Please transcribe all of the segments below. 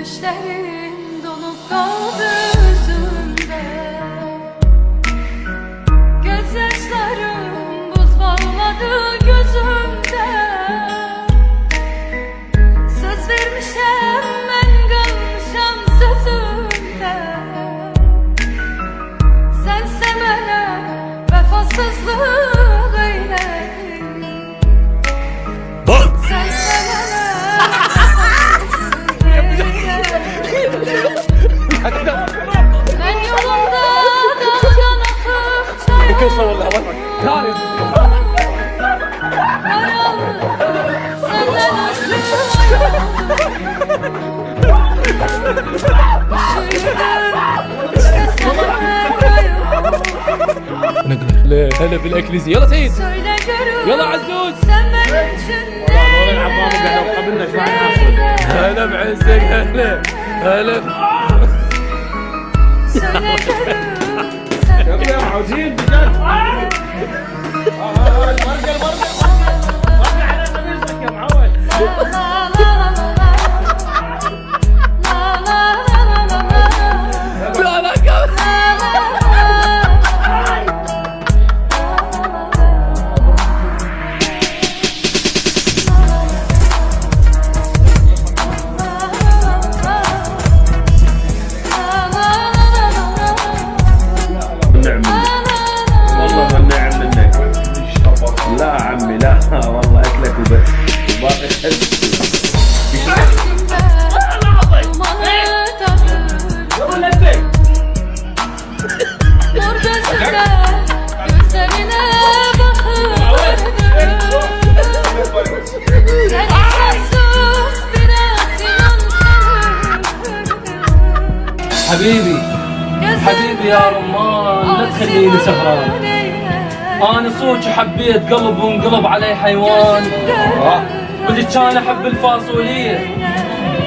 Düşlerim dolup kaldı yüzümde. Gözyaşlarım buz bağladı gözümde. Söz vermişem ben kalmışam sözümde. Sen sevene vefasızlık eyledin. Sen sevene ben yolunda daldan akıp çayırdım. Senden لا هلا بالاكليزي يلا سيد söyle görüm. يلا عزوز Sen benim için هلا بعزك هلا هلا söyle görüm. يا عاوزين بجد لا لا كمل. والله النعم منك. لا عمي لا والله اكلك وبس باقي خلف حبيبي حبيبي يا رمان لا تخليني سهران. انا صوت حبيت قلب وانقلب علي حيوان. واللي كان احب الفاصوليه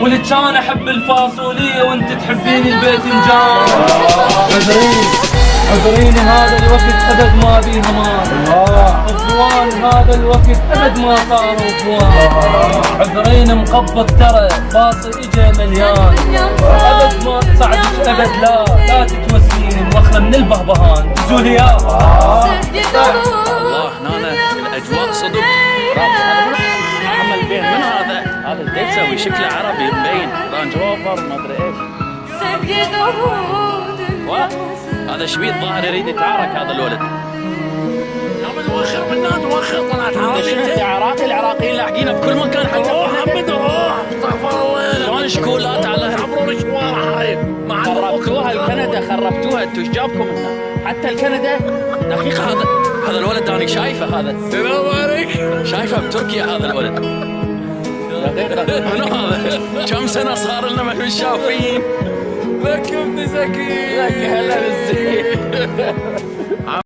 واللي كان احب الفاصوليه وانت تحبيني الباذنجان. عذريني هذا الوقت ابد ما بيه امان. اخوان هذا الوقت ابد ما صار اخوان. عذريني مقبض ترى باص اجا مليان. ابد ما تصعدك ابد لا تتوسيني الوخله من البهبهان تزولي يا الله هنا الاجواء صدق عمل بين من هذا الدبسه وشكله عربي مبين رانج روفر ما ادري ايش. هذا شبيط ظاهر يريد يتعارك هذا الولد. يا متوخر بالنادي وخر طلعت عربي. العراقيين لاحقينه بكل مكان حتى محمد روح استغفر الله. شلون شكولات على عبروا الشوارع هاي ما خربتوها الكندا خربتوها انتم ايش جابكم هنا؟ حتى الكندا دقيقه هذا الولد انا شايفه هذا. السلام عليك. شايفه بتركيا هذا الولد. دقيقه منو هذا؟ كم سنه صار لنا ما شايفين. لك ابن زكي. لك هلا بالزين.